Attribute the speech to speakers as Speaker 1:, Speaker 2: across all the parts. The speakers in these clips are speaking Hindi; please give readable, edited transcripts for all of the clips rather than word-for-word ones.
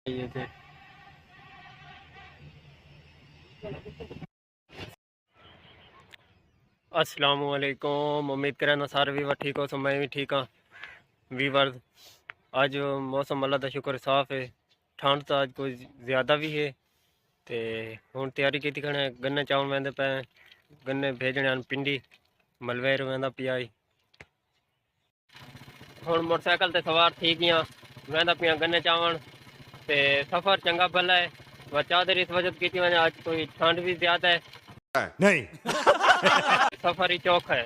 Speaker 1: ये थे। अस्सलामुअलैकुम, उम्मीद करें ना सारे वीवर ठीक हो। सो मैं भी ठीक हाँ वीवर। आज मौसम अल्लाह का शुक्र साफ है। ठंड तो आज कोई ज़्यादा भी है। तो हूँ तैयारी की खड़े गन्ने चावल वेंदे पे। गन्ने भेजने पिंडी मलवेर वेंदा पिया। हूँ मोटरसाइकिल ते सवार थी गया वेंदा पिया गन्ने चावल। ते सफ़र चंगा भला है। वह चादर इस वजह की वजह आज कोई ठंड भी ज़्यादा है
Speaker 2: नहीं।
Speaker 1: सफ़र ही चौक है।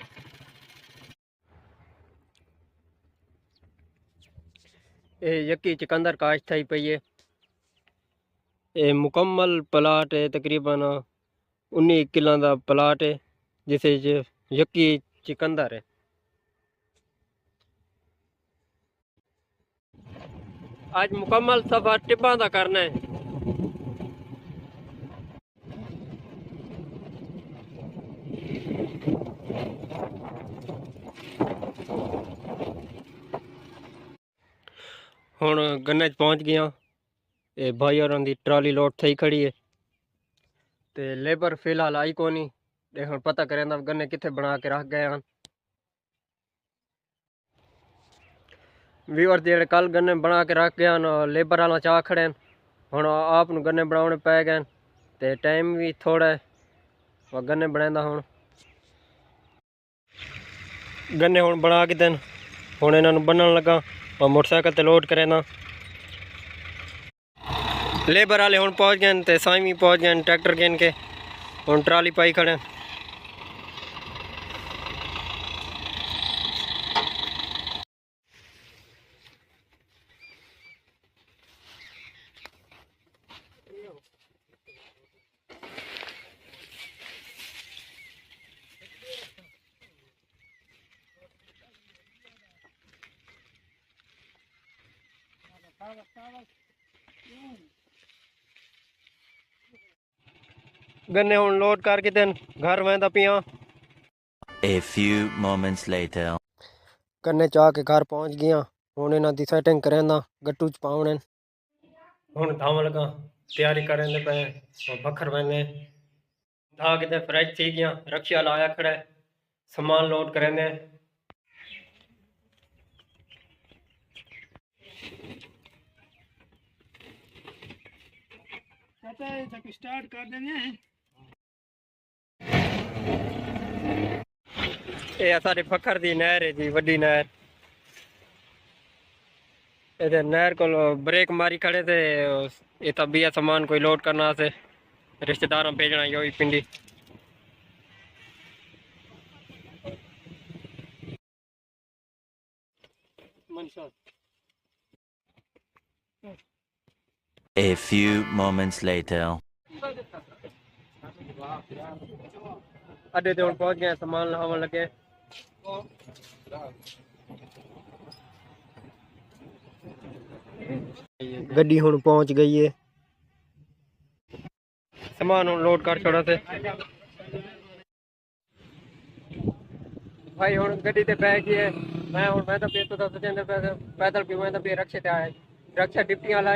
Speaker 1: ये यकी चिकंदर काश थी पई है। ये मुकम्मल प्लाट है, तकरीबन 19 किलों का प्लाट है जिस यकी चिकंदर है। आज मुकम्मल सफर टिब्बा का करना है। हुण गन्ने पहुँच गया। ये भाई और की ट्राली लोड थी खड़ी है। तो लेबर फिलहाल आई को नहीं। देखो पता करें गन्ने कितने बना के रख गए हैं। व्यूअर जेड़े कल गन्ने बना के रख गए हैं लेबर वाला चाह खड़े हैं। हुण आप गन्ने बनाने पै गए तो टाइम भी थोड़ा है। वह गन्ने बनांदा हुण गन्ने हुण बना के देन। हुण इन्हां बनन लगा और मोटरसाइकिल ते लोड करें ना। लेबर वाले हुण पहुँच गए तो साईं भी पहुँच गए ट्रैक्टर गिन के। हुण ट्राली पाई खड़े। गन्ने हुण लोड करके देन घर वेंदा पिया।
Speaker 3: A few moments later.
Speaker 1: गन्ने चाह के घर पहुँच गया। हुण इन्हां दी सेटिंग करें ना गट्टू च पाउणे। हुण धावन लगा तैयारी करें पे बखर वेंदे धा किते फ्रेश थी गया। रक्षा लाया खड़ा सामान लोड करें। स्टार्ट कर देंगे। ये सारी फखर दी नहर है जी, वड्डी नहर। ये नहर को ब्रेक मारी खड़े थे। ये तब भी सामान कोई लोड करना से रिश्तेदारों भेजना यो ही पिंडी।
Speaker 3: A few moments later.
Speaker 1: अड्डे ते हुण पहुंच गए सामान लावन लगे। गड्डी हुण पहुंच गई है। सामान हुण लोड कर छोड़ा थे भाई। हुण गड्डी ते बैठ गए। मैं हुण मैं तो पेतो तो सजेंदे पैदल भी मैं तो पे रक्षे ते आया। रक्षा डिप्टी वाला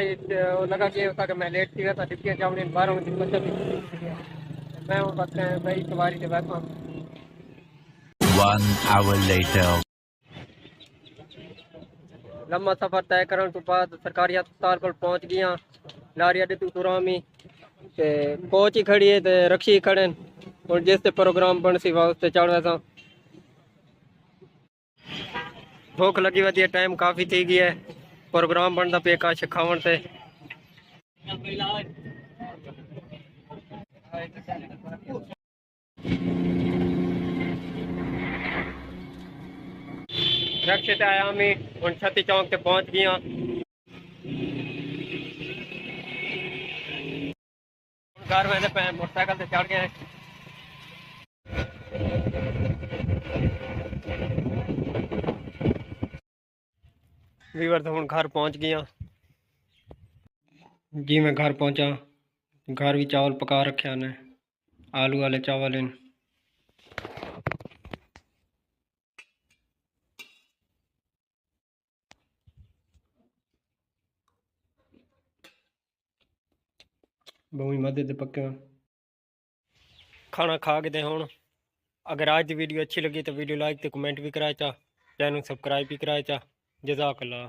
Speaker 1: लगा के होता कि मैं लेट थी गया था। डिप्टी जावने 12 बजे मैं हुण बस मैं सवारी ते बैठा।
Speaker 3: 1 hour later.
Speaker 1: लम्बा सफर तय करने तो बाद सरकारी अस्पताल को पहुंच गया। लारी अड्डे तू तुरामी ते कोच ही खड़ी है ते रक्षी ही खड़े और जिस प्रोग्राम बन सी वाउस ते चढ़ सा। भूख लगी हुई है, टाइम काफ़ी थी गया है। प्रोग्राम बनता पे काश खावन से रक्षे ते आया मैं उन छत्ती चौक ते पहुंच गया। घर में पे मोटरसाइकिल से चढ़ गए। वीवर तो हूँ घर पहुंच गया जी। मैं घर पहुंचा। घर भी चावल पका रखे ने आलू वाले चावल इन। बहुत मदद पक्के खाना खा के दे हुण अगर आज की वीडियो अच्छी लगी तो वीडियो लाइक तो कमेंट भी कराए चा चैनल सब्सक्राइब भी कराए चा जज़ाकल्लाह।